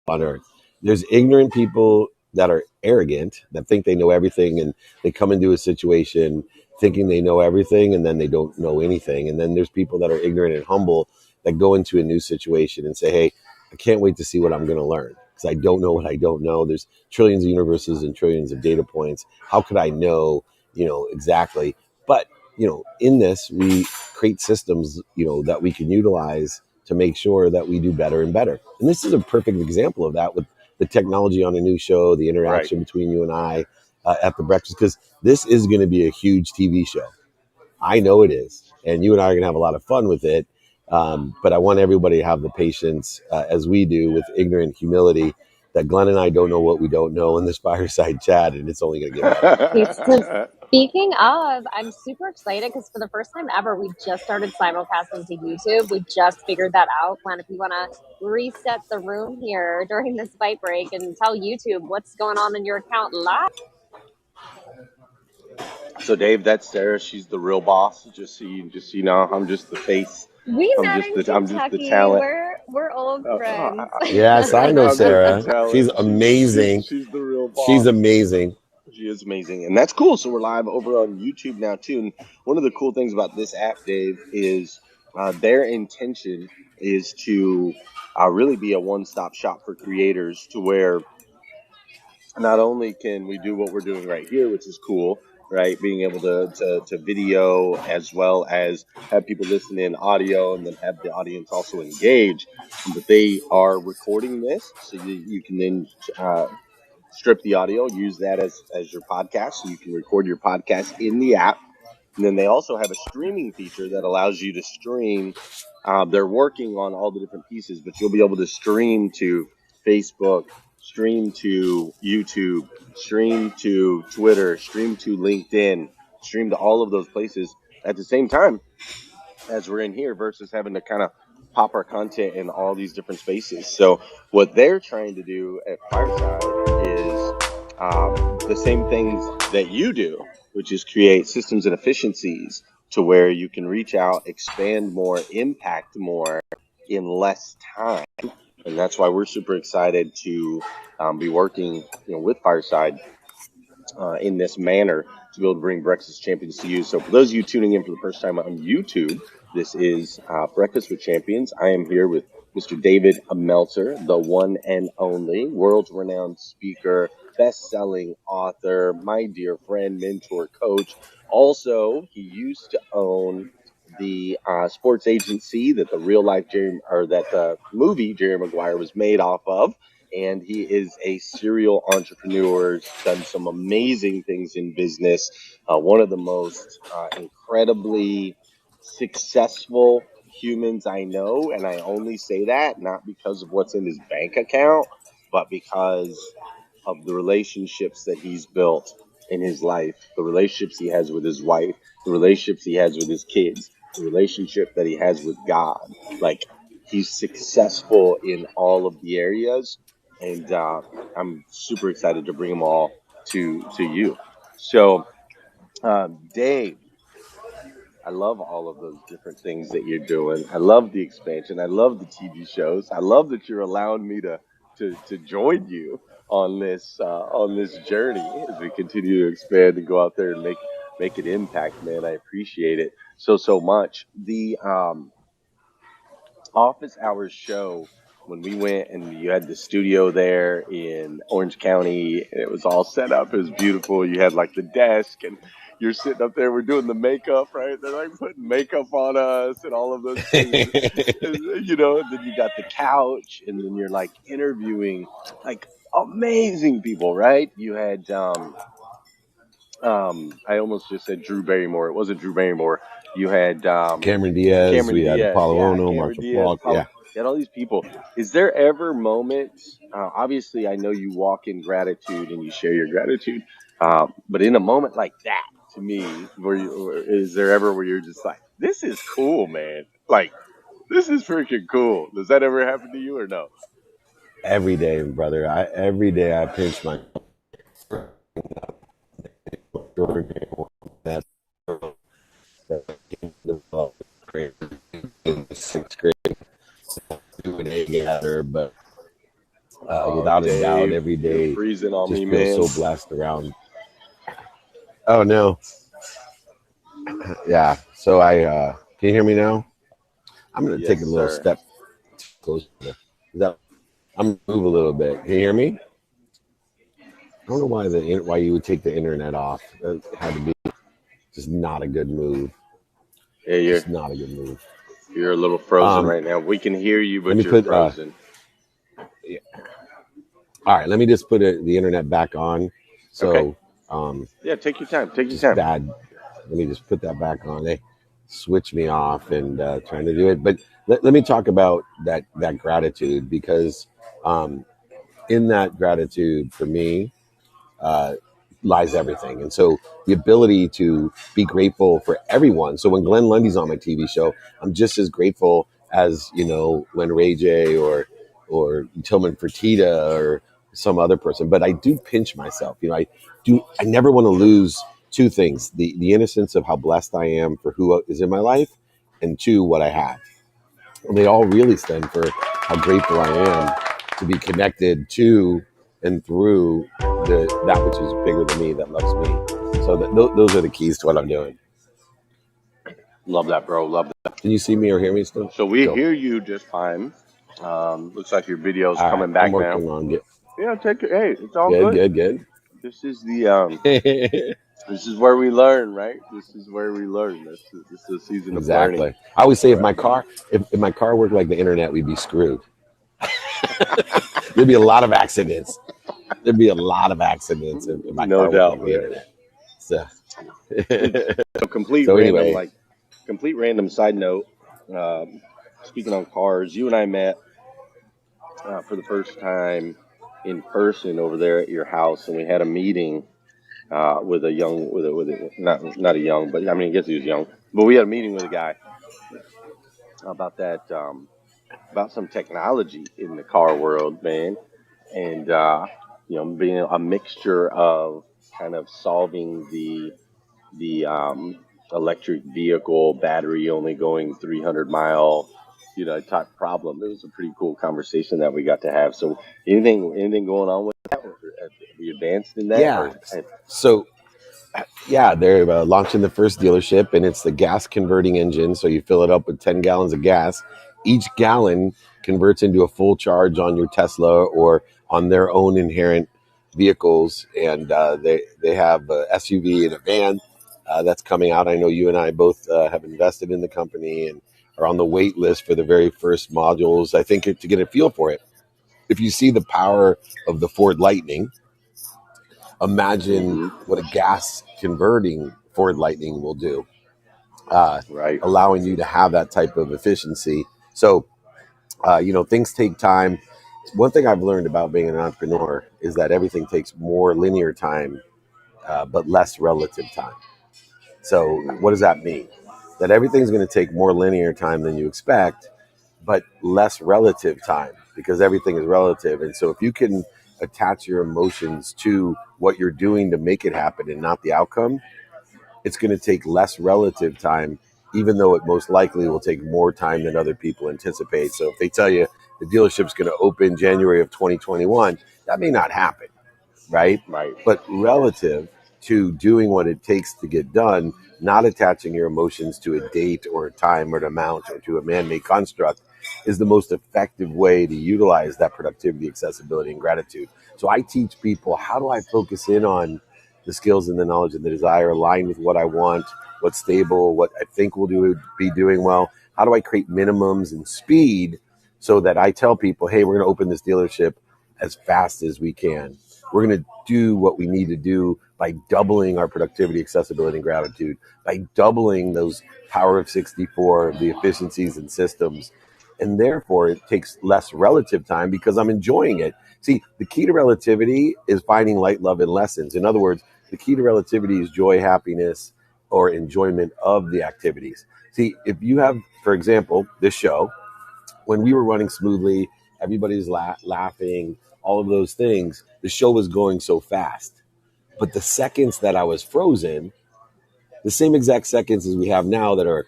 on earth. There's ignorant people that are arrogant, that think they know everything, and they come into a situation thinking they know everything, and then they don't know anything. And then there's people that are ignorant and humble that go into a new situation and say, hey, I can't wait to see what I'm going to learn because I don't know what I don't know. There's trillions of universes and trillions of data points. How could I know, exactly? But, in this, we create systems, that we can utilize to make sure that we do better and better. And this is a perfect example of that with the technology on a new show, the interaction between you and I at the breakfast, because this is going to be a huge TV show. I know it is. And you and I are going to have a lot of fun with it. But I want everybody to have the patience, as we do, with ignorant humility, that Glenn and I don't know what we don't know in this fireside chat, and it's only going to get better. So speaking of, I'm super excited because for the first time ever, we just started simulcasting to YouTube. We just figured that out. Glenn, if you want to reset the room here during this bite break and tell YouTube what's going on in your account live. So Dave, that's Sarah. She's the real boss. Just so you know, I'm just the face. We I'm met just in the Kentucky. talent. we're old friends. Yes, I know Sarah. She's amazing. She's the real boss. She's amazing. She is amazing, and that's cool. So we're live over on YouTube now too. And one of the cool things about this app, Dave, is their intention is to really be a one-stop shop for creators, to where not only can we do what we're doing right here, which is cool, right? Being able to video as well as have people listen in audio and then have the audience also engage. But they are recording this, so you can then strip the audio, use that as your podcast, so you can record your podcast in the app. And then they also have a streaming feature that allows you to stream. They're working on all the different pieces, but you'll be able to stream to Facebook, stream to YouTube, stream to Twitter, stream to LinkedIn, stream to all of those places at the same time as we're in here, versus having to kind of pop our content in all these different spaces. So what they're trying to do at Fireside is the same things that you do, which is create systems and efficiencies to where you can reach out, expand more, impact more in less time. And that's why we're super excited to be working, with Fireside in this manner to be able to bring Breakfast Champions to you. So for those of you tuning in for the first time on YouTube, this is Breakfast with Champions. I am here with Mr. David Meltzer, the one and only world-renowned speaker, best-selling author, my dear friend, mentor, coach. Also, he used to own the sports agency that the movie Jerry Maguire was made off of. And he is a serial entrepreneur, done some amazing things in business. One of the most incredibly successful humans I know. And I only say that not because of what's in his bank account, but because of the relationships that he's built in his life, the relationships he has with his wife, the relationships he has with his kids, the relationship that he has with God. Like, he's successful in all of the areas. And I'm super excited to bring them all to you. So, Dave, I love all of those different things that you're doing. I love the expansion. I love the TV shows. I love that you're allowing me to join you on this journey as we continue to expand and go out there and make an impact, man. I appreciate it so much. The office hours show, when we went and you had the studio there in Orange County, and it was all set up, it was beautiful. You had like the desk, and you're sitting up there, we're doing the makeup, right? They're like putting makeup on us and all of those things, and then you got the couch, and then you're like interviewing like amazing people, right? You had I almost just said Drew Barrymore. It wasn't Drew Barrymore. You had Cameron Diaz, we had Apollo Ono, Marshall Falk. Yeah. You had all these people. Is there ever moments, obviously I know you walk in gratitude and you share your gratitude, but in a moment like that, to me, is there ever where you're just like, this is cool, man. Like, this is freaking cool. Does that ever happen to you or no? Every day, brother. Every day I pinch my that sixth grade do an egg gather, but Oh, without a doubt, Dave, every you're day freezing on just me, feels man. so blessed around. Oh no, yeah. So can you hear me now? I'm gonna Yes, take a little sir. step closer. Is that I'm gonna move a little bit. Can you hear me? I don't know why you would take the internet off. That had to be just not a good move. Yeah, Just not a good move. you're a little frozen Um, right now. We can hear you, let but me you're put frozen. yeah. All right. Let me just put the internet back on. Okay. So Yeah, take your time. Take your just time. bad. Let me just put that back on. They switch me off and trying to do it. But let me talk about that gratitude because in that gratitude for me uh, lies everything. And so the ability to be grateful for everyone. So when Glenn Lundy's on my TV show, I'm just as grateful as, when Ray J or Tillman Fertitta or some other person. But I do pinch myself. I never want to lose two things: the innocence of how blessed I am for who is in my life, and two, what I have. And they all really stem for how grateful I am to be connected to and through that which is bigger than me, that loves me. So those are the keys to what I'm doing. Love that, bro. Love that. Can you see me or hear me still? So we Cool. hear you just fine. Looks like your video's All right, coming I'm back now. working on Yeah, take it. Hey, it's all good, good. good, good. This is this is where we learn, right? This is where we learn. This is a season of learning. Exactly. I always say Right. if my car worked like the internet, we'd be screwed. There'd be a lot of accidents. There'd be a lot of accidents if my No car worked doubt, like the man. internet. So, So complete so random, anyway, like complete random side note. Um, Speaking on cars, you and I met for the first time in person over there at your house, and we had a meeting with a young, with a not a young, but I mean, I guess he was young, but we had a meeting with a guy about that, about some technology in the car world, man, and being a mixture of kind of solving the electric vehicle battery only going 300 mile, type problem. It was a pretty cool conversation that we got to have. So anything going on with that? Have we advanced in that, yeah. or So yeah, they're launching the first dealership, and it's the gas converting engine. So you fill it up with 10 gallons of gas. Each gallon converts into a full charge on your Tesla or on their own inherent vehicles. And they have a SUV and a van that's coming out. I know you and I both have invested in the company and are on the wait list for the very first modules. I think to get a feel for it, if you see the power of the Ford Lightning, imagine hmm what a gas converting Ford Lightning will do, uh, right? allowing you to have that type of efficiency. So, things take time. One thing I've learned about being an entrepreneur is that everything takes more linear time, but less relative time. So, hmm what does that mean? That everything's going to take more linear time than you expect, but less relative time because everything is relative. And so, if you can attach your emotions to what you're doing to make it happen and not the outcome, it's going to take less relative time, even though it most likely will take more time than other people anticipate. So, if they tell you the dealership's going to open January of 2021, that may not happen, right? Right. But relative to doing what it takes to get done, not attaching your emotions to a date or a time or an amount or to a man-made construct is the most effective way to utilize that productivity, accessibility, and gratitude. So I teach people, how do I focus in on the skills and the knowledge and the desire aligned with what I want, what's stable, what I think will be doing well? How do I create minimums and speed so that I tell people, hey, we're going to open this dealership as fast as we can. We're going to do what we need to do by doubling our productivity, accessibility, and gratitude, by doubling those power of 64, the efficiencies and systems. And therefore, it takes less relative time because I'm enjoying it. See, the key to relativity is finding light, love, and lessons. In other words, the key to relativity is joy, happiness, or enjoyment of the activities. See, if you have, for example, this show, when we were running smoothly, everybody's laughing, all of those things, the show was going so fast. But the seconds that I was frozen, the same exact seconds as we have now that are,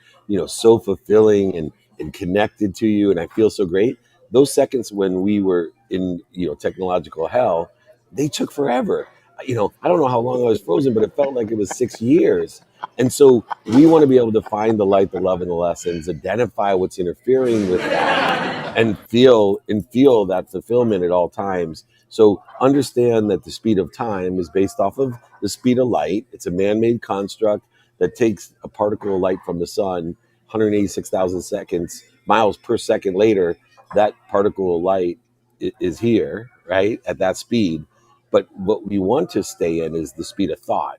so fulfilling and connected to you, and I feel so great. Those seconds when we were in technological hell, they took forever. I don't know how long I was frozen, but it felt like it was 6 years. And so we want to be able to find the light, the love, and the lessons, identify what's interfering with that, and feel that fulfillment at all times. So understand that the speed of time is based off of the speed of light. It's a man-made construct that takes a particle of light from the sun, 186,000 seconds, miles per second later. That particle of light is here, right, at that speed. But what we want to stay in is the speed of thought,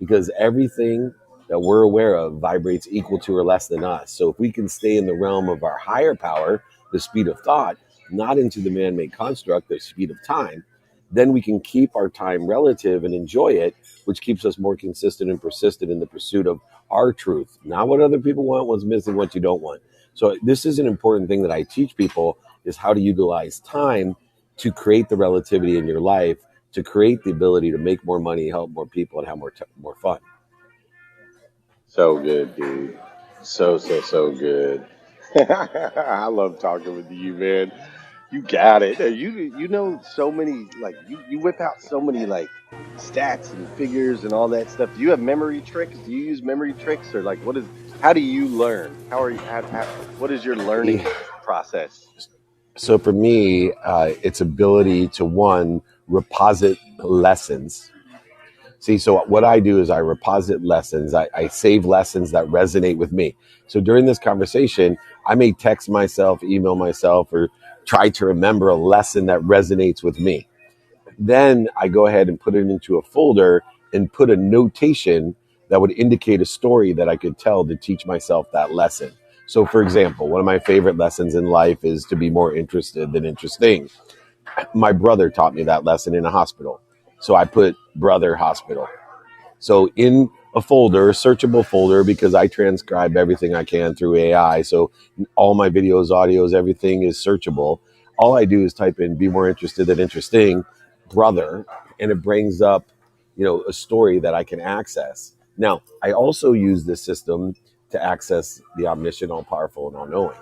because everything that we're aware of vibrates equal to or less than us. So if we can stay in the realm of our higher power, the speed of thought, not into the man-made construct, the speed of time, then we can keep our time relative and enjoy it, which keeps us more consistent and persistent in the pursuit of our truth, not what other people want, what's missing, what you don't want. So this is an important thing that I teach people, is how to utilize time to create the relativity in your life, to create the ability to make more money, help more people, and have more fun. So good, dude. So good. I love talking with you, man. You got it. You know so many, like you whip out so many like stats and figures and all that stuff. Do you have memory tricks? Do you use memory tricks, or like how do you learn? What is your learning process? So for me, it's ability to, one, reposit lessons. See, so what I do is I reposit lessons. I save lessons that resonate with me. So during this conversation, I may text myself, email myself, or try to remember a lesson that resonates with me. Then I go ahead and put it into a folder and put a notation that would indicate a story that I could tell to teach myself that lesson. So, for example, one of my favorite lessons in life is to be more interested than interesting. My brother taught me that lesson in a hospital. So I put brother hospital. So in a folder, searchable folder, because I transcribe everything I can through AI. So all my videos, audios, everything is searchable. All I do is type in "be more interested than interesting," brother, and it brings up, a story that I can access. Now, I also use this system to access the omniscient, all powerful, and all knowing.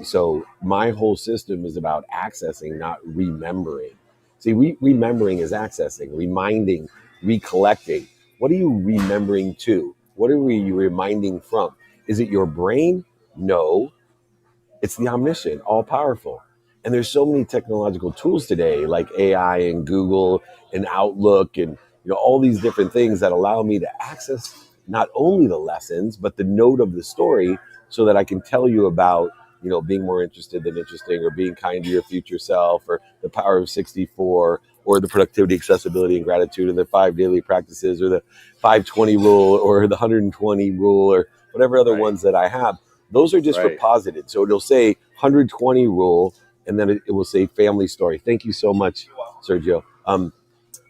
So my whole system is about accessing, not remembering. See, remembering is accessing, reminding, recollecting. What are you remembering to? What are you reminding from? Is it your brain? No, it's the omniscient, all powerful. And there's so many technological tools today, like AI and Google and Outlook, and all these different things that allow me to access not only the lessons but the note of the story, so that I can tell you about being more interested than interesting, or being kind to your future self, or the power of 64, or the productivity, accessibility, and gratitude, or the 5 daily practices, or the 520 rule, or the 120 rule, or whatever other Right, ones that I have. Those are just right. reposited. So it'll say 120 rule, and then it will say family story. Thank you so much, Sergio.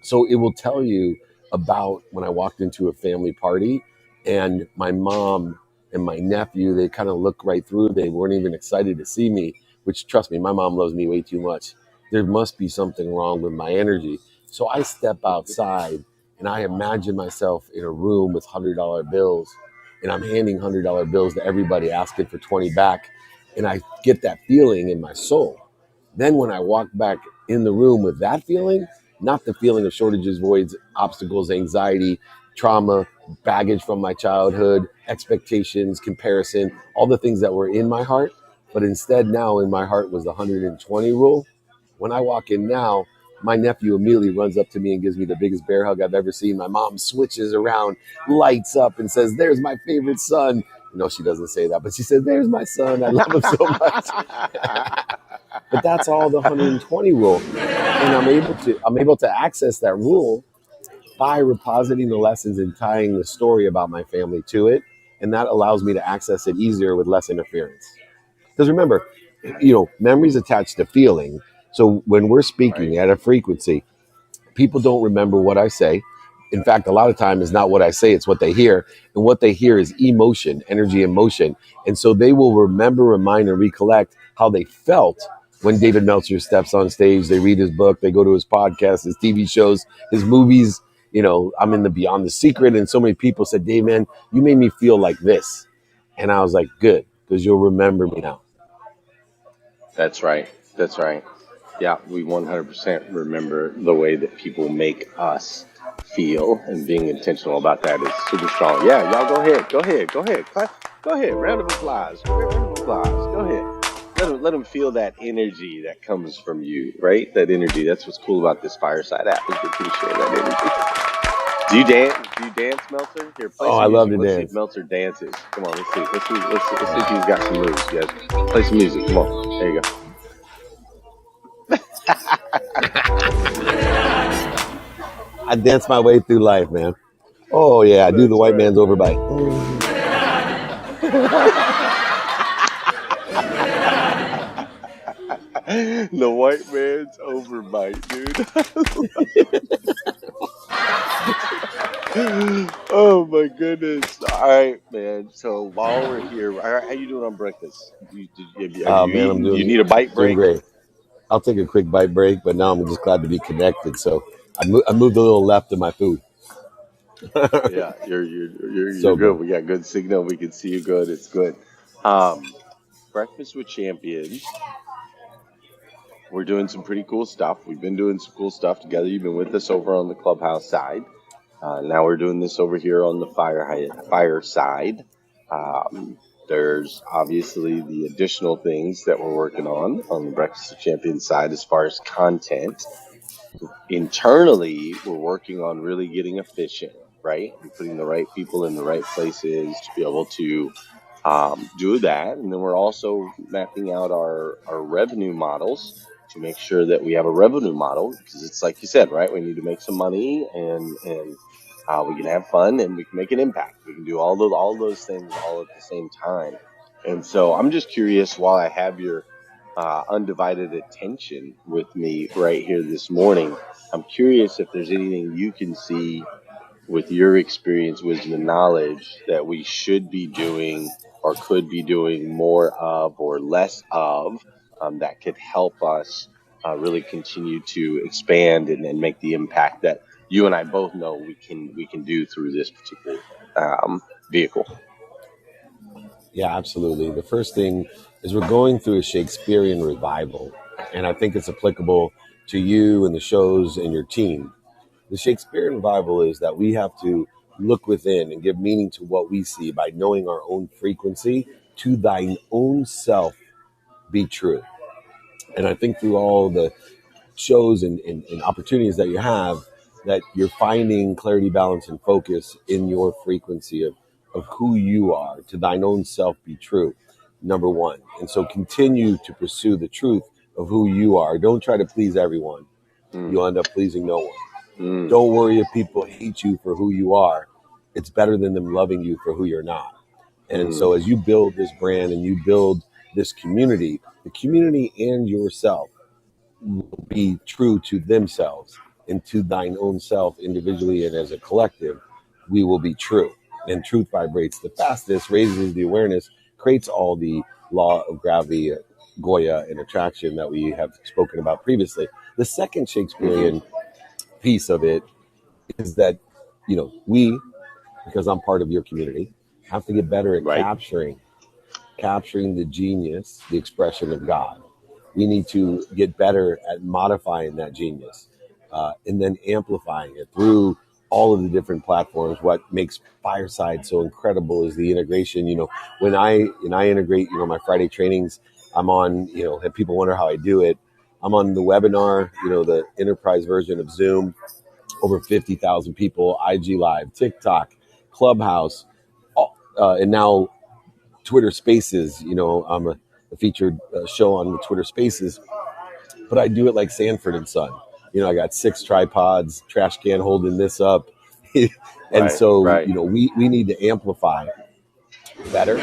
So it will tell you about when I walked into a family party, and my mom and my nephew, they kind of looked right through. They weren't even excited to see me, which, trust me, my mom loves me way too much. There must be something wrong with my energy. So I step outside and I imagine myself in a room with $100 bills, and I'm handing $100 bills to everybody, asking for 20 back. And I get that feeling in my soul. Then when I walk back in the room with that feeling, not the feeling of shortages, voids, obstacles, anxiety, trauma, baggage from my childhood, expectations, comparison, all the things that were in my heart, but instead now in my heart was the 120 rule. When I walk in now, my nephew immediately runs up to me and gives me the biggest bear hug I've ever seen. My mom switches around, lights up, and says, "There's my favorite son." She doesn't say that, but she says, "There's my son. I love him so much." But that's all the 120 rule. And I'm able to access that rule by repositing the lessons and tying the story about my family to it. And that allows me to access it easier with less interference. Because remember, memory's attached to feeling. So when we're Right. speaking at a frequency, people don't remember what I say. In fact, a lot of time is not what I say, it's what they hear. And what they hear is emotion, energy, and motion. And so they will remember, remind, and recollect how they felt when David Meltzer steps on stage. They read his book, they go to his podcast, his TV shows, his movies. I'm in the Beyond the Secret, and so many people said, "Dave, man, you made me feel like this." And I was like, "Good, because you'll remember me now." That's right. That's right. Yeah, we 100% remember the way that people make us feel, and being intentional about that is super strong. Yeah, y'all go ahead, go ahead, go ahead, clap, go ahead. Round of applause, round of applause. Go ahead. Let them feel that energy that comes from you, right? That energy. That's what's cool about this fireside app is that you share that energy. Do you dance? Do you dance, Meltzer? Here, play Oh, some I love music. to Let's see if dance. Meltzer dances. Come on, let's see. Let's see if he's got some moves, you guys. Play some music. Come on. There you go. I dance my way through life, man. Oh yeah, I do the That's white right. man's overbite. The white man's overbite, dude. Oh my goodness! All right, man. So while we're here, how you doing on breakfast? Have Oh you man, I'm eaten? You doing need a bite doing break? great. I'll take a quick bite break, but now I'm just glad to be connected. So I moved a little left in my food. Yeah, you're So good. good. We got good signal. We can see you good. It's good. Um, Breakfast with Champions. We're doing some pretty cool stuff. We've been doing some cool stuff together. You've been with us over on the clubhouse side. Now we're doing this over here on the fire side. There's obviously the additional things that we're working on the Breakfast of Champions side as far as content. Internally, we're working on really getting efficient, right? And putting the right people in the right places to be able to do that. And then we're also mapping out our revenue models to make sure that we have a revenue model, because it's like you said, right? We need to make some money, and we can have fun, and we can make an impact. We can do all those things all at the same time. And so I'm just curious, while I have your undivided attention with me right here this morning, I'm curious if there's anything you can see with your experience, wisdom, and knowledge that we should be doing or could be doing more of or less of, that could help us really continue to expand and make the impact that you and I both know we can do through this particular vehicle. Yeah, absolutely. The first thing is we're going through a Shakespearean revival, and I think it's applicable to you and the shows and your team. The Shakespearean revival is that we have to look within and give meaning to what we see by knowing our own frequency. To thine own self be true. And I think through all the shows and opportunities that you have, that you're finding clarity, balance, and focus in your frequency of who you are. To thine own self be true, number one. And so continue to pursue the truth of who you are. Don't try to please everyone. Mm, You'll end up pleasing no one. mm, Don't worry if people hate you for who you are. It's better than them loving you for who you're not. And mm, so as you build this brand and you build this community, the community and yourself will be true to themselves, and to thine own self individually and as a collective, we will be true. And truth vibrates the fastest, raises the awareness, creates all the law of gravity, Goya, and attraction that we have spoken about previously. The second mm-hmm. Shakespearean piece of it is that, we, because I'm part of your community, have to get better at Right. capturing the genius, the expression of God. We need to get better at modifying that genius, and then amplifying it through all of the different platforms. What makes Fireside so incredible is the integration. When I integrate, my Friday trainings, I'm on. And people wonder how I do it. I'm on the webinar, the enterprise version of Zoom, over 50,000 people, IG Live, TikTok, Clubhouse, and now Twitter Spaces. I'm a featured show on the Twitter Spaces, but I do it like Sanford and Son. I got 6 tripods, trash can holding this up. And Right. so, Right. we need to amplify better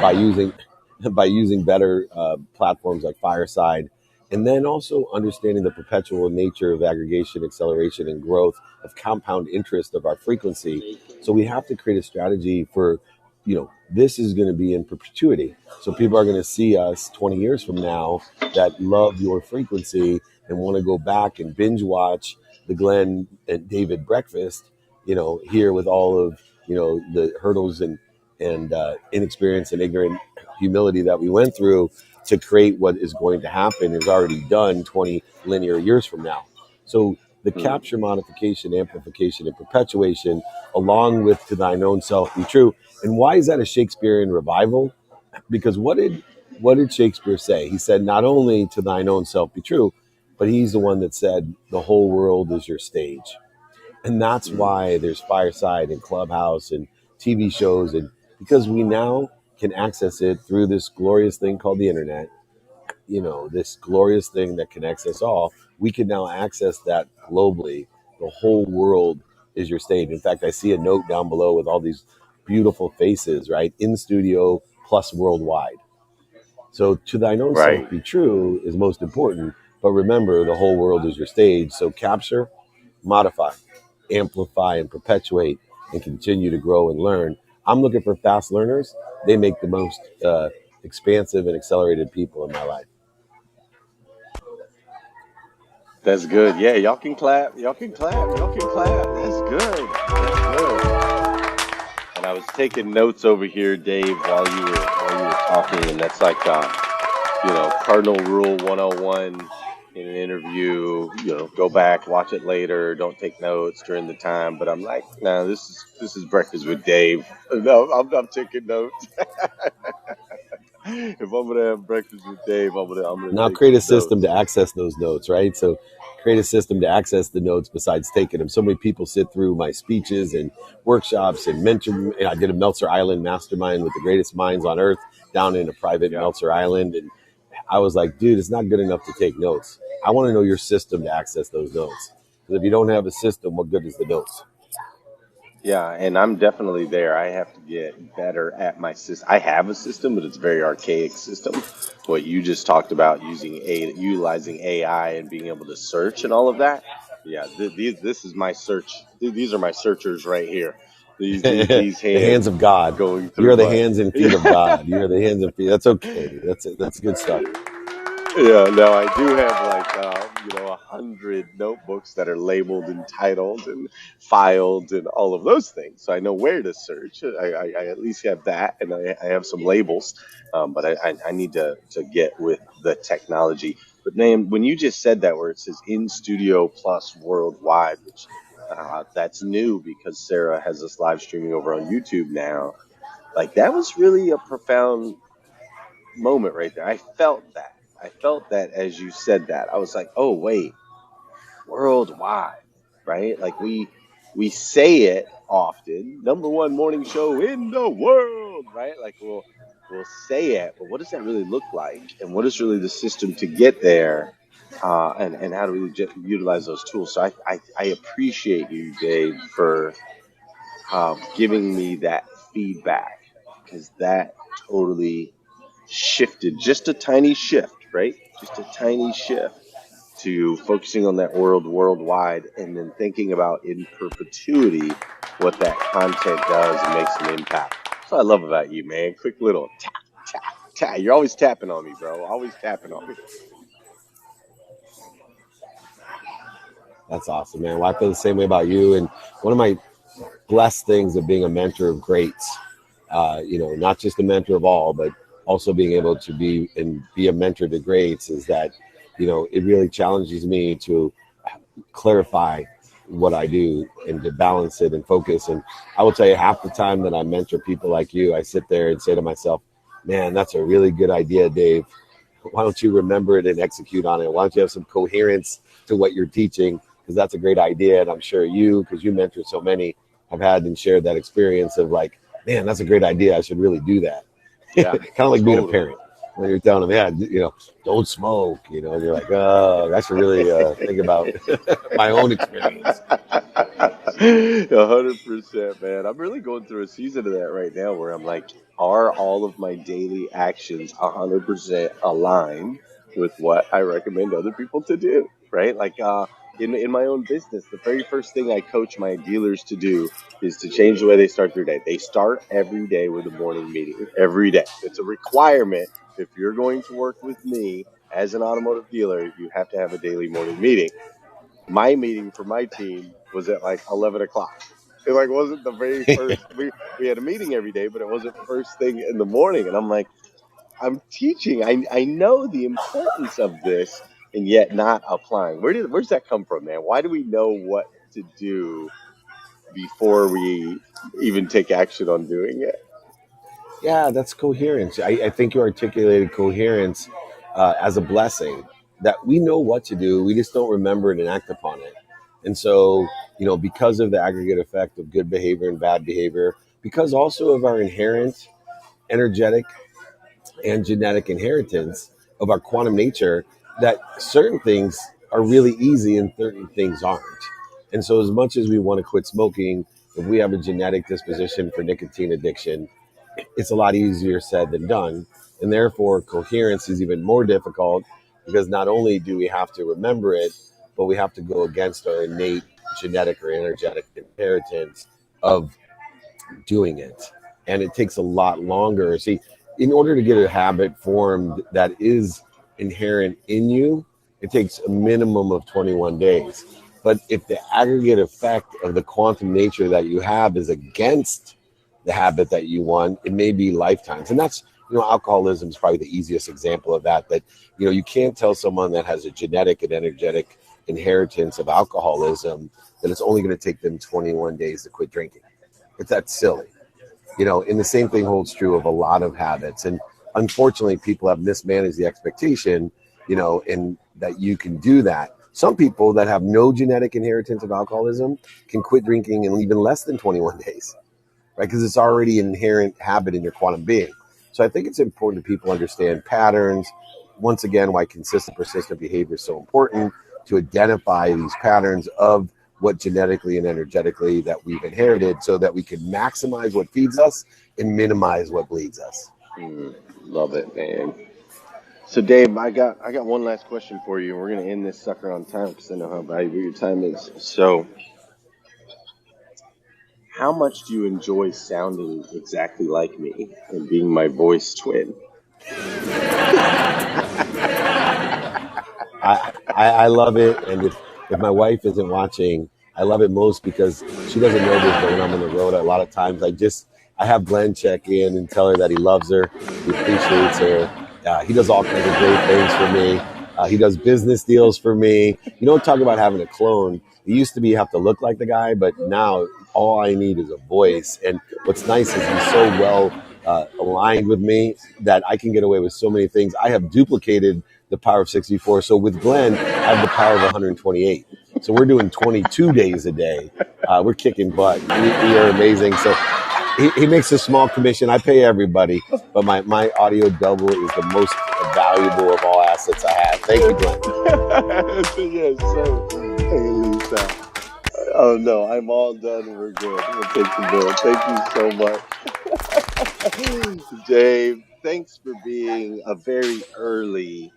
by using better platforms like Fireside, and then also understanding the perpetual nature of aggregation, acceleration, and growth of compound interest of our frequency. So we have to create a strategy for, this is going to be in perpetuity. So people are going to see us 20 years from now that love your frequency and want to go back and binge watch the Glenn and David breakfast, here with all of, the hurdles and inexperience and ignorant humility that we went through. to create what is going to happen is already done 20 linear years from now. So the Mm. capture, modification, amplification, and perpetuation, along with to thine own self be true. And why is that a Shakespearean revival? Because what did Shakespeare say? He said, not only to thine own self be true, but he's the one that said the whole world is your stage. And that's Mm. why there's Fireside and Clubhouse and TV shows, and because we now can access it through this glorious thing called the internet, this glorious thing that connects us all. We can now access that globally. The whole world is your stage. In fact, I see a note down below with all these beautiful faces, right? In studio plus worldwide. So to thine own self Right. be true is most important. But remember, the whole world is your stage. So capture, modify, amplify, and perpetuate, and continue to grow and learn. I'm looking for fast learners. They make the most expansive and accelerated people in my life. That's good. Yeah, y'all can clap. Y'all can clap. Y'all can clap. That's good. That's good. And I was taking notes over here, Dave, while you were talking, and that's like Cardinal Rule 101 in an interview, go back, watch it later, don't take notes during the time. But I'm like, no, this is Breakfast with Dave. No, I'm taking notes. If I'm gonna have breakfast with Dave, I'm gonna Now take create a some system notes. to access those notes, right? So create a system to access the notes besides taking them. So many people sit through my speeches and workshops and mentor. I did a Meltzer Island mastermind with the greatest minds on earth down in a private Yeah. Meltzer Island. And I was like, dude, it's not good enough to take notes. I want to know your system to access those notes. Because if you don't have a system, what good is the notes? Yeah, and I'm definitely there. I have to get better at my system. I have a system, but it's a very archaic system. What you just talked about utilizing AI and being able to search and all of that. Yeah, this is my search. These are my searchers right here. These The hands hands of God. going You're through the my. hands and feet of God. You're the hands and feet. That's okay. That's good stuff. Yeah, now I do have like 100 notebooks that are labeled and titled and filed and all of those things. So I know where to search. I at least have that, and I have some labels. But I need to get with the technology. But man, when you just said that, where it says in studio plus worldwide, which that's new because Sarah has us live streaming over on YouTube now. Like that was really a profound moment right there. I felt that. I felt that as you said that. I was like, oh wait, worldwide, right? Like we say it often, number one morning show in the world, right? Like we'll say it, but what does that really look like? And what is really the system to get there? And how do we utilize those tools? So I appreciate you, Dave, for giving me that feedback because that totally shifted just a tiny shift, right? Just a tiny shift to focusing on that worldwide and then thinking about in perpetuity what that content does and makes an impact. That's what I love about you, man. Quick little tap, tap, tap. You're always tapping on me, bro. Always tapping on me. That's awesome, man. Well, I feel the same way about you. And one of my blessed things of being a mentor of greats, not just a mentor of all, but also being able to be a mentor to greats is that, it really challenges me to clarify what I do and to balance it and focus. And I will tell you, half the time that I mentor people like you, I sit there and say to myself, man, that's a really good idea, Dave. Why don't you remember it and execute on it? Why don't you have some coherence to what you're teaching? Because that's a great idea. And I'm sure you, because you mentor so many, have had and shared that experience of like, man, that's a great idea. I should really do that. Yeah, Kind of like being a totally. parent when you're telling them, yeah, don't smoke, and you're like, oh, I should really think about my own experience. 100%, man. I'm really going through a season of that right now where I'm like, are all of my daily actions 100% aligned with what I recommend other people to do? Right? Like in my own business, the very first thing I coach my dealers to do is to change the way they start their day. They start every day with a morning meeting. Every day. It's a requirement. If you're going to work with me as an automotive dealer, you have to have a daily morning meeting. My meeting for my team was at like 11 o'clock. It like wasn't the very first. We had a meeting every day, but it wasn't first thing in the morning. And I'm like, I'm teaching. I know the importance of this, and yet not applying. Where's that come from, man? Why do we know what to do before we even take action on doing it? Yeah, that's coherence. I think you articulated coherence as a blessing that we know what to do, we just don't remember it and act upon it. And so, because of the aggregate effect of good behavior and bad behavior, because also of our inherent energetic and genetic inheritance of our quantum nature, that certain things are really easy and certain things aren't. And so, as much as we want to quit smoking, if we have a genetic disposition for nicotine addiction, it's a lot easier said than done. And therefore, coherence is even more difficult because not only do we have to remember it, but we have to go against our innate genetic or energetic inheritance of doing it. And it takes a lot longer. See, in order to get a habit formed that is inherent in you, it takes a minimum of 21 days. But if the aggregate effect of the quantum nature that you have is against the habit that you want, it may be lifetimes. And that's, alcoholism is probably the easiest example of that. That, you can't tell someone that has a genetic and energetic inheritance of alcoholism that it's only going to take them 21 days to quit drinking. It's that silly. And the same thing holds true of a lot of habits. And unfortunately, people have mismanaged the expectation, and that you can do that. Some people that have no genetic inheritance of alcoholism can quit drinking in even less than 21 days, right? Because it's already an inherent habit in your quantum being. So I think it's important that people understand patterns. Once again, why consistent, persistent behavior is so important, to identify these patterns of what genetically and energetically that we've inherited so that we can maximize what feeds us and minimize what bleeds us. Love it, man. So Dave, I got one last question for you. We're gonna end this sucker on time because I know how valuable your time is. So, how much do you enjoy sounding exactly like me and being my voice twin? I love it. And if my wife isn't watching, I love it most because she doesn't know this, but when I'm on the road, a lot of times I have Glenn check in and tell her that he loves her, he appreciates her. He does all kinds of great things for me. He does business deals for me. You don't talk about having a clone. It used to be you have to look like the guy, but now all I need is a voice. And what's nice is he's so well aligned with me that I can get away with so many things. I have duplicated the power of 64. So with Glenn, I have the power of 128. So we're doing 22 days a day. We're kicking butt. We are amazing. So he makes a small commission. I pay everybody, but my audio double is the most valuable of all assets I have. Thank you, Glenn. Yes, sir. Hey, Lisa. Oh no, I'm all done. We're good. We'll take the bill. Thank you so much. Dave, thanks for being a very early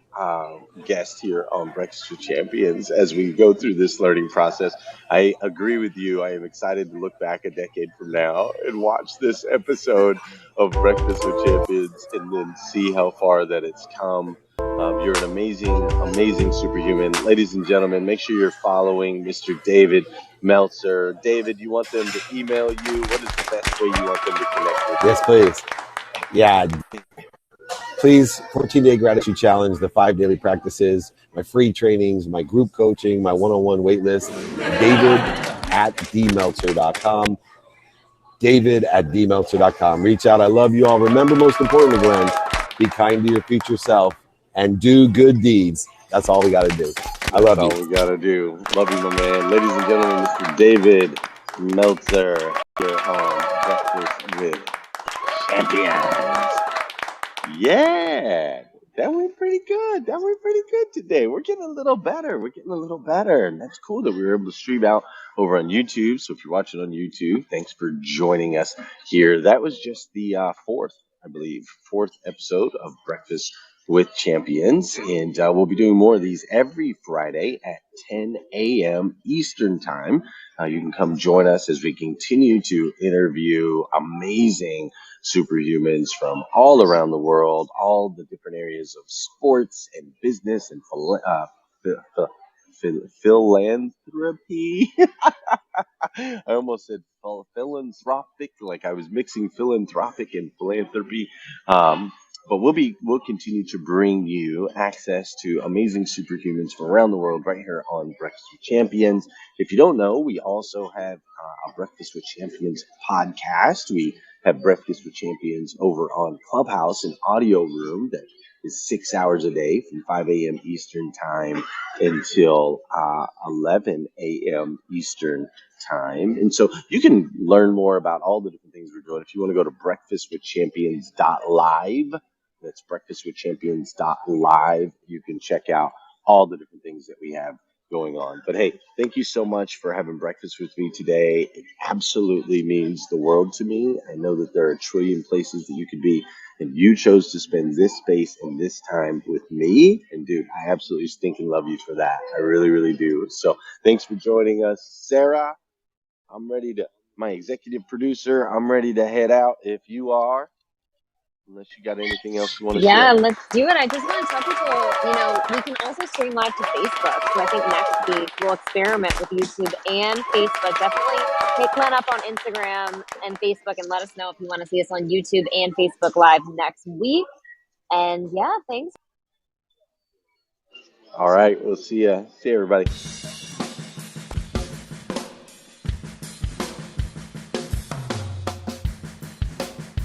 guest here on Breakfast with Champions as we go through this learning process. I agree with you. I am excited to look back a decade from now and watch this episode of Breakfast with Champions and then see how far that it's come. You're an amazing, amazing superhuman. Ladies and gentlemen, make sure you're following Mr. David Meltzer. David, you want them to email you? What is the best way you want them to connect with you? Yes, please. Yeah, please, 14-day gratitude challenge, the 5 daily practices, my free trainings, my group coaching, my one-on-one waitlist, David at dmeltzer.com. David at dmeltzer.com. Reach out. I love you all. Remember, most importantly, Glenn, be kind to your future self and do good deeds. That's all we got to do. I love you. That's all we got to do. Love you, my man. Ladies and gentlemen, Mr. David Meltzer here on Breakfast with Champions. Yeah, that went pretty good. That went pretty good today. We're getting a little better. We're getting a little better. And that's cool that we were able to stream out over on YouTube. So if you're watching on YouTube, thanks for joining us here. That was just the fourth, I believe, fourth episode of Breakfast with Champions. And we'll be doing more of these every Friday at 10 a.m. Eastern Time. You can come join us as we continue to interview amazing superhumans from all around the world, all the different areas of sports and business and philanthropy. I almost said philanthropic, like I was mixing philanthropic and philanthropy. But we'll continue to bring you access to amazing superhumans from around the world right here on Breakfast with Champions. If you don't know, we also have a Breakfast with Champions podcast. We have Breakfast with Champions over on Clubhouse, an audio room that is 6 hours a day from 5 a.m. Eastern time until 11 a.m. Eastern time. And so you can learn more about all the different things we're doing. If you want to go to breakfastwithchampions.live, that's breakfastwithchampions.live. You can check out all the different things that we have going on. But hey, thank you so much for having breakfast with me today. It absolutely means the world to me. I know that there are a trillion places that you could be, and you chose to spend this space and this time with me. And dude, I absolutely stinking love you for that. I really, really do. So thanks for joining us, Sarah. I'm ready to, my executive producer, I'm ready to head out if you are. Unless you got anything else you want to Yeah, share. let's do it. I just want to tell people, we can also stream live to Facebook. So I think next week we'll experiment with YouTube and Facebook. Definitely hit Glenn up on Instagram and Facebook and let us know if you want to see us on YouTube and Facebook Live next week. And yeah, thanks. All right, we'll see you. See you, everybody.